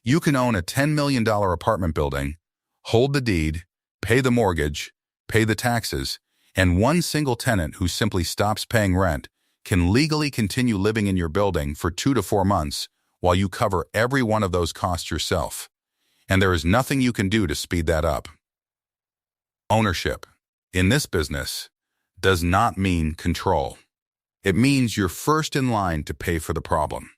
You can own a $10 million apartment building, hold the deed, pay the mortgage, pay the taxes, and one single tenant who simply stops paying rent can legally continue living in your building for 2 to 4 months while you cover every one of those costs yourself. And there is nothing you can do to speed that up. Ownership, in this business, does not mean control. It means you're first in line to pay for the problem.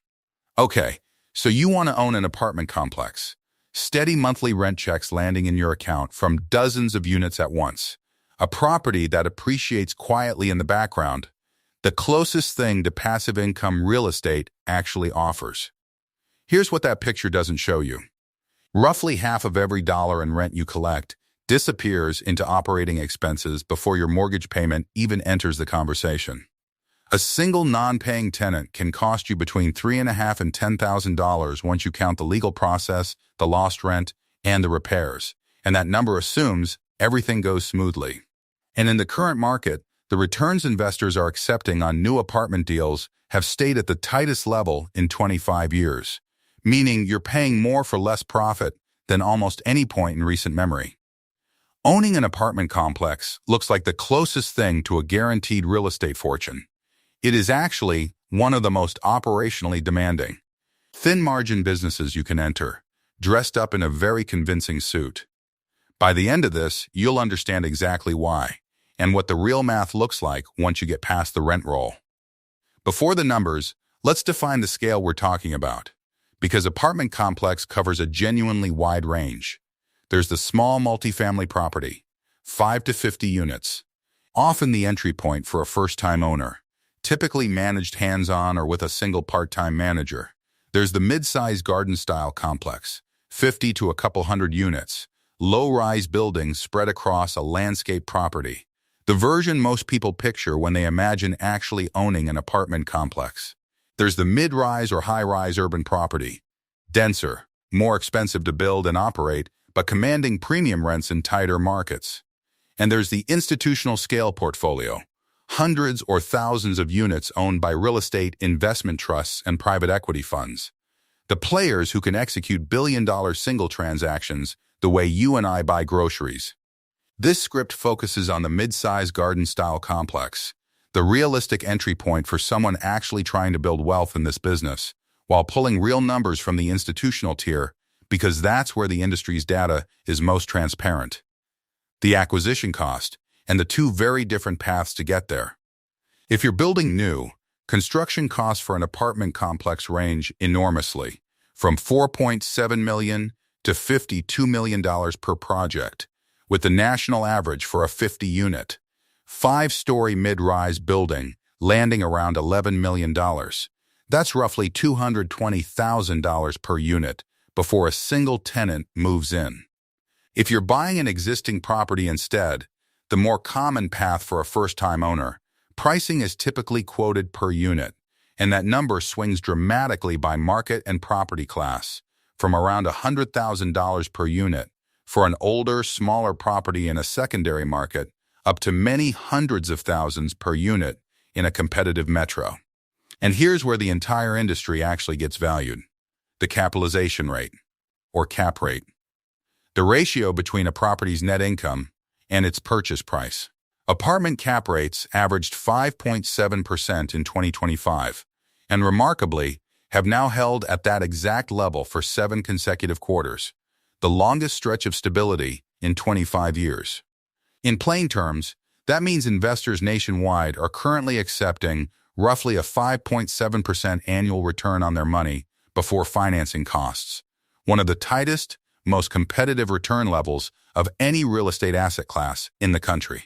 Okay, so you want to own an apartment complex. Steady monthly rent checks landing in your account from dozens of units at once. A property that appreciates quietly in the background. The closest thing to passive income real estate actually offers. Here's what that picture doesn't show you. Roughly half of every dollar in rent you collect disappears into operating expenses before your mortgage payment even enters the conversation. A single non-paying tenant can cost you between $3,500 and $10,000 once you count the legal process, the lost rent, and the repairs. And that number assumes everything goes smoothly. And in the current market, the returns investors are accepting on new apartment deals have stayed at the tightest level in 25 years, meaning you're paying more for less profit than almost any point in recent memory. Owning an apartment complex looks like the closest thing to a guaranteed real estate fortune. It is actually one of the most operationally demanding. Thin-margin businesses you can enter, dressed up in a very convincing suit. By the end of this, you'll understand exactly why, and what the real math looks like once you get past the rent roll. Before the numbers, let's define the scale we're talking about, because apartment complex covers a genuinely wide range. There's the small multifamily property, 5 to 50 units, often the entry point for a first-time owner, typically managed hands-on or with a single part-time manager. There's the mid-size garden-style complex, 50 to a couple hundred units, low-rise buildings spread across a landscape property, the version most people picture when they imagine actually owning an apartment complex. There's the mid-rise or high-rise urban property, denser, more expensive to build and operate, but commanding premium rents in tighter markets. And there's the institutional scale portfolio, hundreds or thousands of units owned by real estate investment trusts and private equity funds. The players who can execute billion-dollar single transactions the way you and I buy groceries. This script focuses on the mid-size garden-style complex, the realistic entry point for someone actually trying to build wealth in this business, while pulling real numbers from the institutional tier, because that's where the industry's data is most transparent. The acquisition cost, and the two very different paths to get there. If you're building new, construction costs for an apartment complex range enormously, from $4.7 million to $52 million per project, with the national average for a 50-unit, 5-story mid-rise building landing around $11 million. That's roughly $220,000 per unit before a single tenant moves in. If you're buying an existing property instead, the more common path for a first-time owner, pricing is typically quoted per unit, and that number swings dramatically by market and property class, from around $100,000 per unit for an older, smaller property in a secondary market, up to many hundreds of thousands per unit in a competitive metro. And here's where the entire industry actually gets valued: the capitalization rate, or cap rate. The ratio between a property's net income and its purchase price. Apartment cap rates averaged 5.7% in 2025, and remarkably, have now held at that exact level for 7 consecutive quarters, the longest stretch of stability in 25 years. In plain terms, that means investors nationwide are currently accepting roughly a 5.7% annual return on their money before financing costs, one of the tightest, most competitive return levels of any real estate asset class in the country.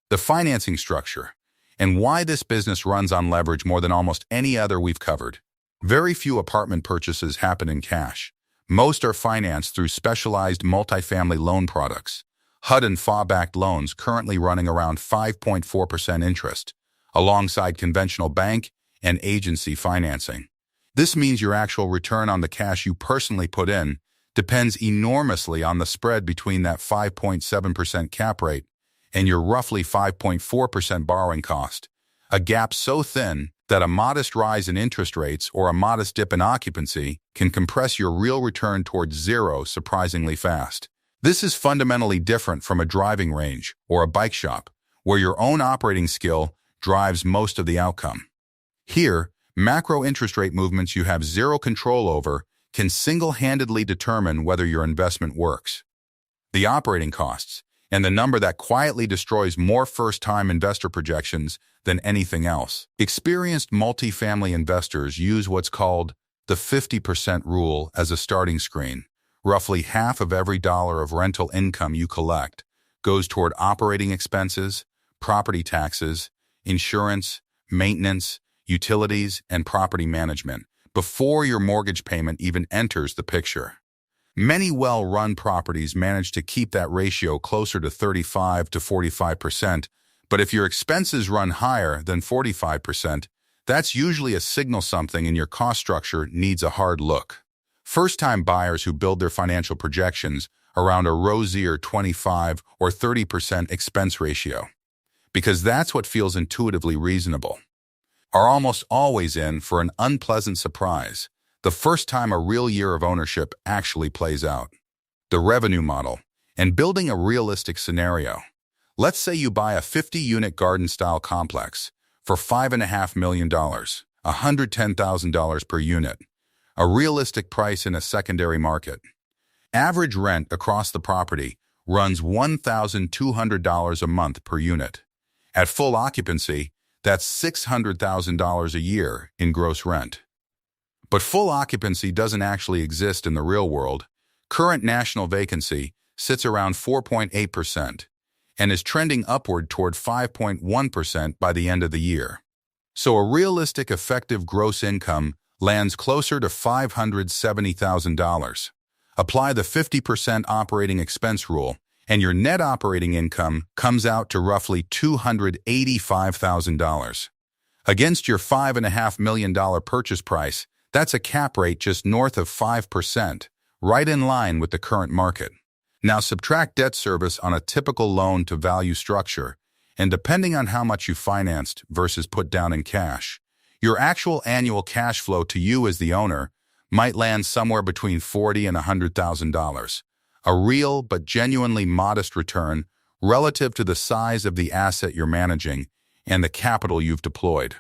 The financing structure, and why this business runs on leverage more than almost any other we've covered. Very few apartment purchases happen in cash. Most are financed through specialized multifamily loan products, HUD and FA-backed loans currently running around 5.4% interest, alongside conventional bank and agency financing. This means your actual return on the cash you personally put in depends enormously on the spread between that 5.7% cap rate and your roughly 5.4% borrowing cost, a gap so thin that a modest rise in interest rates or a modest dip in occupancy can compress your real return towards zero surprisingly fast. This is fundamentally different from a driving range or a bike shop, where your own operating skill drives most of the outcome. Here, macro interest rate movements you have zero control over can single-handedly determine whether your investment works. The operating costs, and the number that quietly destroys more first-time investor projections than anything else. Experienced multifamily investors use what's called the 50% rule as a starting screen. Roughly half of every dollar of rental income you collect goes toward operating expenses, property taxes, insurance, maintenance, utilities, and property management before your mortgage payment even enters the picture. Many well-run properties manage to keep that ratio closer to 35 to 45%, but if your expenses run higher than 45%, that's usually a signal something in your cost structure needs a hard look. First-time buyers who build their financial projections around a rosier 25 or 30% expense ratio, because that's what feels intuitively reasonable, are almost always in for an unpleasant surprise the first time a real year of ownership actually plays out. The revenue model, and building a realistic scenario. Let's say you buy a 50-unit garden-style complex for $5.5 million, $110,000 per unit, a realistic price in a secondary market. Average rent across the property runs $1,200 a month per unit. At full occupancy, that's $600,000 a year in gross rent. But full occupancy doesn't actually exist in the real world. Current national vacancy sits around 4.8% and is trending upward toward 5.1% by the end of the year. So a realistic effective gross income lands closer to $570,000. Apply the 50% operating expense rule, and your net operating income comes out to roughly $285,000. Against your $5.5 million purchase price, that's a cap rate just north of 5%, right in line with the current market. Now subtract debt service on a typical loan-to-value structure, and depending on how much you financed versus put down in cash, your actual annual cash flow to you as the owner might land somewhere between $40,000 and $100,000, a real but genuinely modest return relative to the size of the asset you're managing and the capital you've deployed.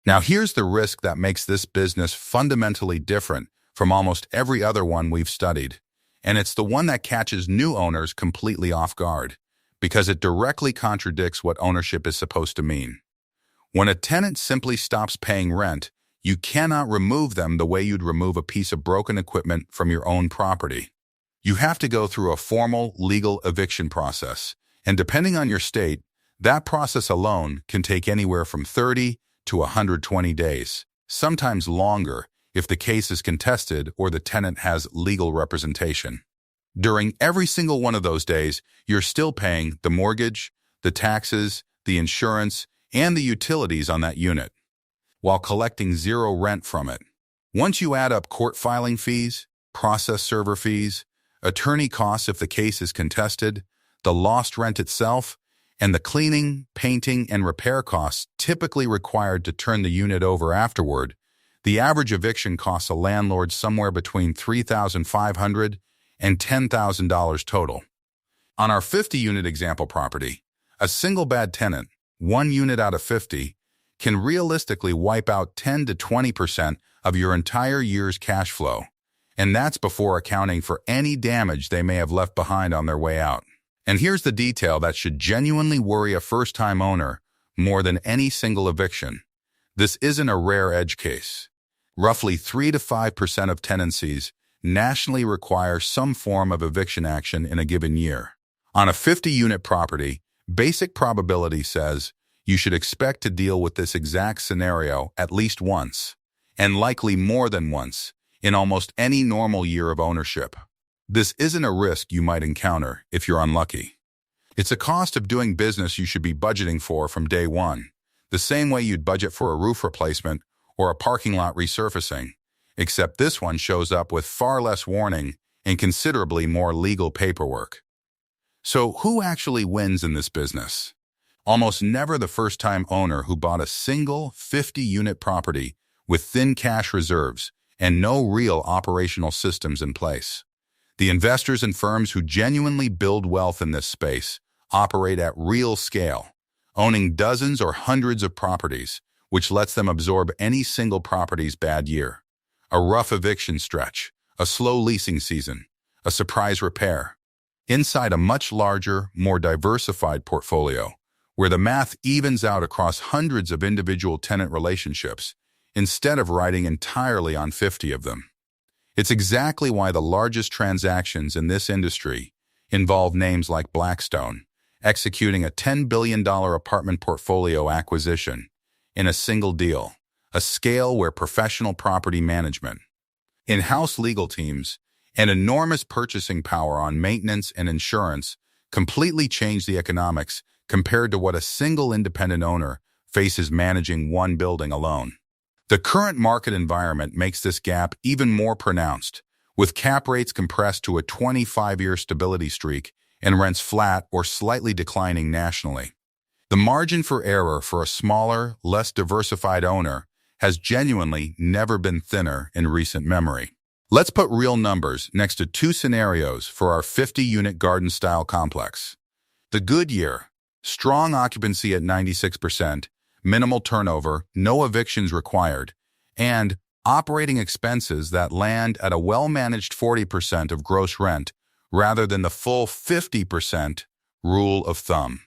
Now here's the risk that makes this business fundamentally different from almost every other one we've studied, and it's the one that catches new owners completely off guard, because it directly contradicts what ownership is supposed to mean. When a tenant simply stops paying rent, you cannot remove them the way you'd remove a piece of broken equipment from your own property. You have to go through a formal legal eviction process, and depending on your state, that process alone can take anywhere from 30 to 120 days, sometimes longer if the case is contested or the tenant has legal representation. During every single one of those days, you're still paying the mortgage, the taxes, the insurance, and the utilities on that unit, while collecting zero rent from it. Once you add up court filing fees, process server fees, attorney costs if the case is contested, the lost rent itself, and the cleaning, painting, and repair costs typically required to turn the unit over afterward, the average eviction costs a landlord somewhere between $3,500 and $10,000 total. On our 50-unit example property, a single bad tenant, 1 unit out of 50, can realistically wipe out 10 to 20% of your entire year's cash flow, and that's before accounting for any damage they may have left behind on their way out. And here's the detail that should genuinely worry a first-time owner more than any single eviction. This isn't a rare edge case. Roughly 3 to 5% of tenancies nationally require some form of eviction action in a given year. On a 50-unit property, basic probability says you should expect to deal with this exact scenario at least once, and likely more than once, in almost any normal year of ownership. This isn't a risk you might encounter if you're unlucky. It's a cost of doing business you should be budgeting for from day one, the same way you'd budget for a roof replacement or a parking lot resurfacing, except this one shows up with far less warning and considerably more legal paperwork. So who actually wins in this business? Almost never the first-time owner who bought a single 50-unit property with thin cash reserves and no real operational systems in place. The investors and firms who genuinely build wealth in this space operate at real scale, owning dozens or hundreds of properties, which lets them absorb any single property's bad year. A rough eviction stretch, a slow leasing season, a surprise repair. Inside a much larger, more diversified portfolio, where the math evens out across hundreds of individual tenant relationships, instead of riding entirely on 50 of them. It's exactly why the largest transactions in this industry involve names like Blackstone, executing a $10 billion apartment portfolio acquisition in a single deal, a scale where professional property management, in-house legal teams, and enormous purchasing power on maintenance and insurance completely change the economics compared to what a single independent owner faces managing one building alone. The current market environment makes this gap even more pronounced, with cap rates compressed to a 25-year stability streak and rents flat or slightly declining nationally. The margin for error for a smaller, less diversified owner has genuinely never been thinner in recent memory. Let's put real numbers next to two scenarios for our 50-unit garden-style complex. The good year, strong occupancy at 96%, minimal turnover, no evictions required, and operating expenses that land at a well-managed 40% of gross rent rather than the full 50% rule of thumb.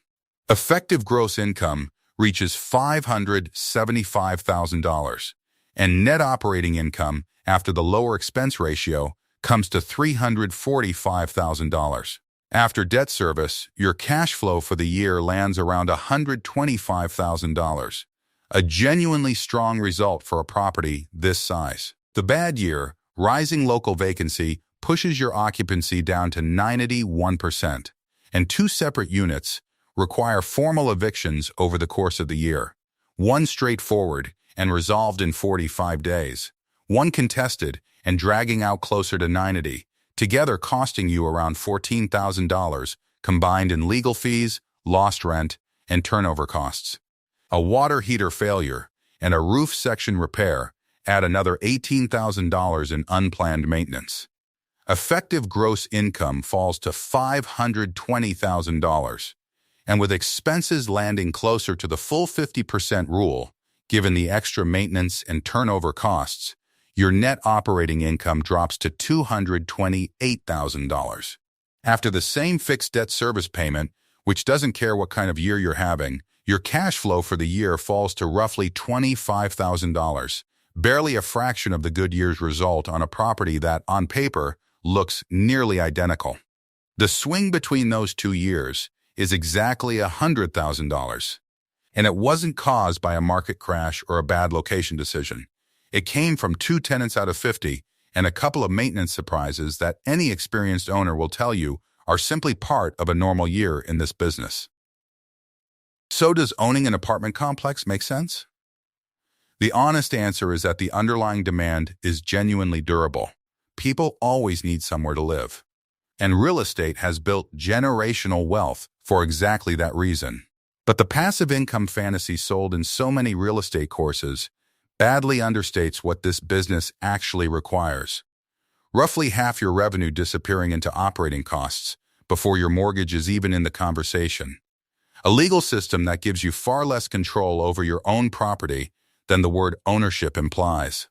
Effective gross income reaches $575,000, and net operating income after the lower expense ratio comes to $345,000. After debt service, your cash flow for the year lands around $125,000, a genuinely strong result for a property this size. The bad year, rising local vacancy pushes your occupancy down to 91%, and two separate units require formal evictions over the course of the year. One straightforward and resolved in 45 days, one contested and dragging out closer to 90, together costing you around $14,000 combined in legal fees, lost rent, and turnover costs. A water heater failure and a roof section repair add another $18,000 in unplanned maintenance. Effective gross income falls to $520,000, and with expenses landing closer to the full 50% rule, given the extra maintenance and turnover costs, your net operating income drops to $228,000. After the same fixed debt service payment, which doesn't care what kind of year you're having, your cash flow for the year falls to roughly $25,000, barely a fraction of the good year's result on a property that, on paper, looks nearly identical. The swing between those 2 years is exactly $100,000, and it wasn't caused by a market crash or a bad location decision. It came from 2 tenants out of 50 and a couple of maintenance surprises that any experienced owner will tell you are simply part of a normal year in this business. So does owning an apartment complex make sense? The honest answer is that the underlying demand is genuinely durable. People always need somewhere to live. And real estate has built generational wealth for exactly that reason. But the passive income fantasy sold in so many real estate courses badly understates what this business actually requires. Roughly half your revenue disappearing into operating costs before your mortgage is even in the conversation. A legal system that gives you far less control over your own property than the word ownership implies.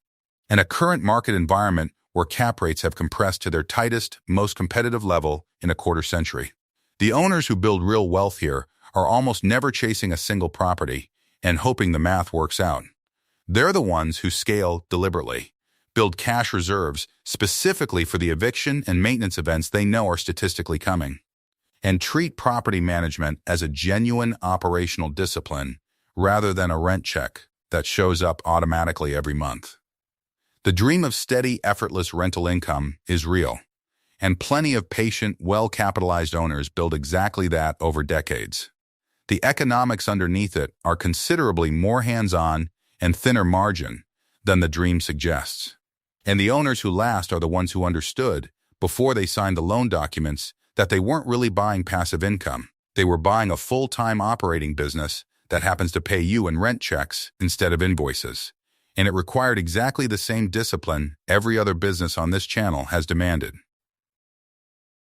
And a current market environment where cap rates have compressed to their tightest, most competitive level in a quarter century. The owners who build real wealth here are almost never chasing a single property and hoping the math works out. They're the ones who scale deliberately, build cash reserves specifically for the eviction and maintenance events they know are statistically coming, and treat property management as a genuine operational discipline rather than a rent check that shows up automatically every month. The dream of steady, effortless rental income is real, and plenty of patient, well-capitalized owners build exactly that over decades. The economics underneath it are considerably more hands-on and thinner margin than the dream suggests. And the owners who last are the ones who understood, before they signed the loan documents, that they weren't really buying passive income. They were buying a full-time operating business that happens to pay you in rent checks instead of invoices. And it required exactly the same discipline every other business on this channel has demanded.